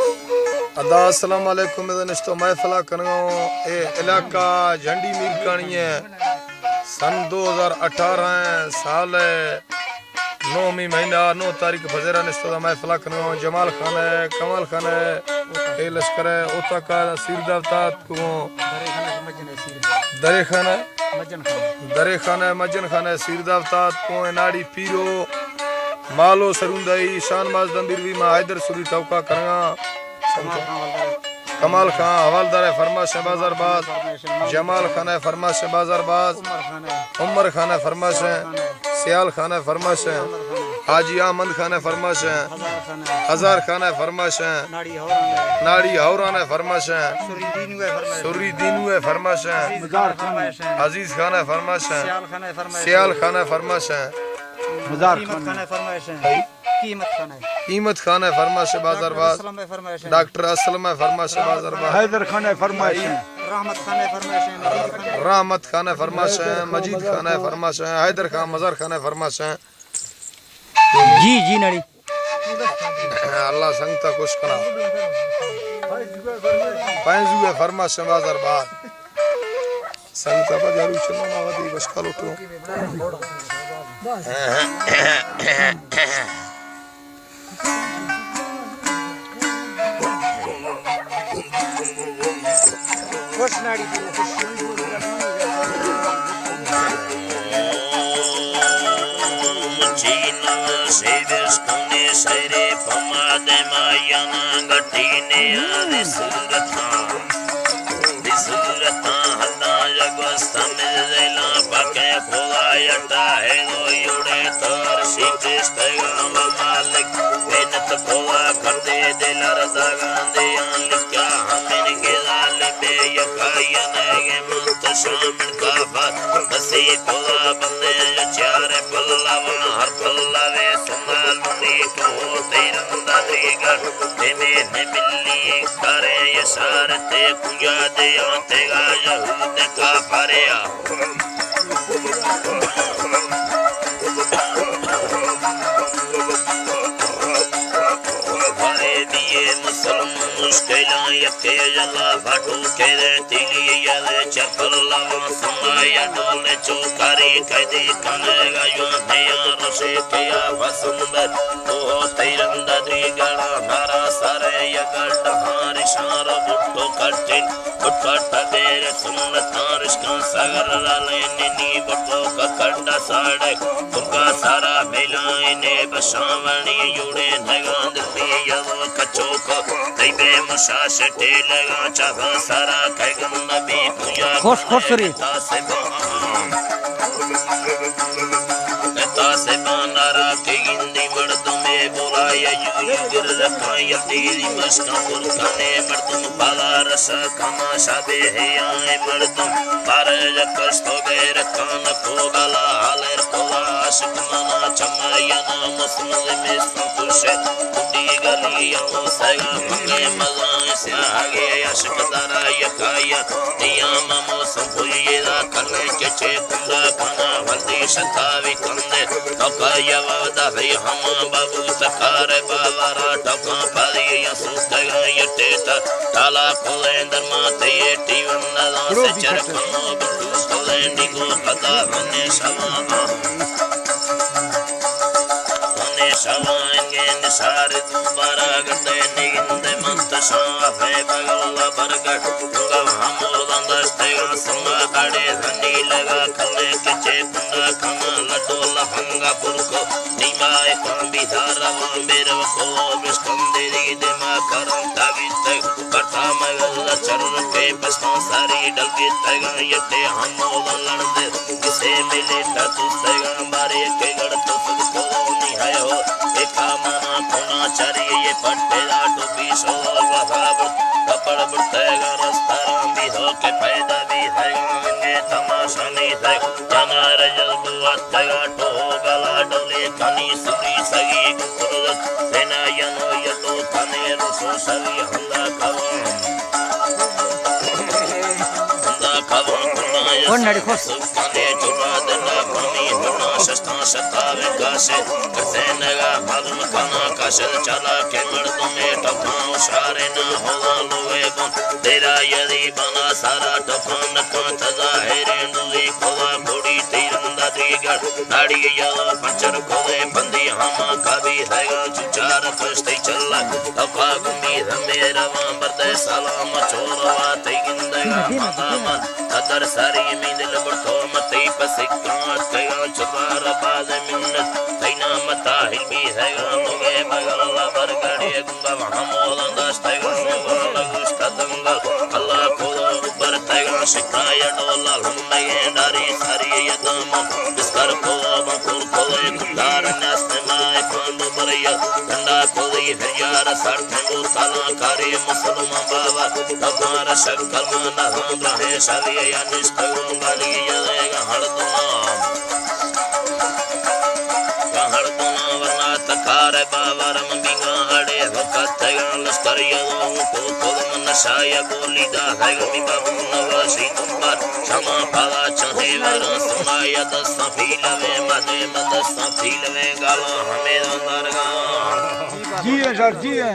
अस्सलाम वालेकुम दोस्तों, महफिला कनो ए इलाका झंडी मीर कानी है। सन 2018 साल 9वीं महीना 9 तारीख बजेरा निश्तो महफिला कनो जमाल खान है, कमाल खान है, ए लश्कर है, ओता का सीरदावतात को दरे खान है, मज्जन खान है, सीरदावतात को नाड़ी पीरो मालो सरुंदाई शान माज दंबिरवी मा हैदर सुरी टौका करना कमाल खान हवालदार है फरमाश है बाजारबाज, जमाल खान है फरमाश है बाजारबाज, उमर खान है फरमाश है, सियाल खान है फरमाश है, हाजी अहमद खान है फरमाश है, हजार खान है फरमाश है, नाड़ी हौरान है फरमाश है, सुरी दीनू है फरमाश है, अजीज खान है फरमाश है, सियाल खान है फरमाश है, कीमत खान है फरमाश है बाजारबाज, डॉक्टर असलम है फरमाश है बाजारबाज, हैदर खान है फरमाश है, रहमत खान है फरमाश है, मजीद खान है फरमाश है, हैदर खान मजार खान है फरमाश है। जी जी नड़ी अल्लाह संगता कुछ करा पैंजू है फरमाश है बाजारबाज संगता पर जारू चलो मावती बस का लुटो खुश नाड़ी Seves kone sere pamade mayana gatine ade surata hada jagwasta mizela pake kholayata hai no yude tar shikistega malik menat khola kande dilar dagande alikya hamin gizal be yakayane ge muntashamin kafa basi khola bande chare pallavan har pallave करे ये सारते कुया दे आते गा यहूद का फरिया भरे दिए मुसलमान मुश्किला यके जला भाटू के दे तिली ये चपल लवा समाया डोले चौकारी कदे कनेगा यो नया रसे किया वसुंदर तो तेरंदा द्रिगड़ा नारा सारे यगड़ हार शार बुट्टो कटिन बुट्ट देर सुन्नत तारिश का सगर लाले नी बुट्टो का कड्डा साड़े उनका सारा मिलाए ने बशावणी युड़े नगांद पिया कच्चो को तैबे मुशाश टेलगा चाहा सारा कैगन नबी पुया खुश रे तासे बानारा के हिंदी मर्दों में बुलाया युगर रखाया तेरी मस्का पुरखाने मर्दों बाला रसा कमा शाबे है आए मर्दों पर जकस्तो बेर कान को गला हालर कोला आशिक मना चमाया ना मुस्लिम में संतुष्ट कुटी गलियों सगा मंगे मजा से आगे आशिक दरा यकाया नियम मौसम हुई रा करने के चे कुंडा खाना वंदी शतावी कंदे तोकाया वादा है हम बाबू सकार बावरा टका परी सुस्तगा यटेता ताला कोलेंदर माते येटी वंदा से चरखनो बितु सोलेंडी को पता बने शवाएंगे निसार दोबारा गते निगिंदे मंत शाफे बगला बरगट गव हमोदं दस्तेगा संगा काड़े धनी लगा खले किचे पुंडा खमा लडो लफंगा पुरको निमाए कांबी धारवा मेरव को विस्कंदे दे मा करम तावित कथा मगल चरण के बस्ता सारी डलके तगा यते हमोदं लड़दे किसे मिले ततुसेगा बारे के गड़ तो सबको है हो एका मना कोना चरिए ये पट्टेदा टोपी सोल वहाब कपड़ बुटेगा रस्तारां भी हो के पैदा भी है गांगे तमाशा नहीं है जनार जल्बू आतेगा तो गला डोले कनी सुरी सगी कुकुरत सेना यनो यतो कने रुसो सगी हंदा कवन कौन नड़ी खुश कने चुरा दना पानी होना शस्ता सतावे कासे करते नगा मालूम खाना काशल चला के मर्दों में टफान सारे न होला लोए बन तेरा यदि बना सारा टफान का तजा हेरे नुली खोवा घोड़ी तीरंदा दीगर नाड़ी या पंचर खोले बंदी हमा कभी हैगा चार फस्ते चला तफा गुमी मेरा बरदे सलाम चोरवा तैगिंदगा मदाम कदर सारी मिल बड़तो मते पसिका कया चबार बाज मिन्नत तैना मता हिलमी हैगा मुगे बगल बरगड़े गुंगा हमोला दस्तगा वाला गुस्ता दंगल अल्लाह को ऊपर तैगा शिकाय डोला लम्बे डारी सारी यदम बिस्तर को बकुर को कुंडार नस्त माय पांडु बरिया डंडा कोई हरियार सरथंगो ताला करे मुसलमान बाबा तबार शक्कर मन हम रहे सभी या निष्ठगो गाली यदेगा हड़दुना वरना तकार बाबा रम बिंगा हड़े वक्त लश्कर यदों को मन शाय बोली दा है गमी बाबू नवासी तुम्बार क्षमा पाला चाहे वरा सुनाया दस फील में मदे मदस फील में गाला हमें अंदर गा जी है सर जी है।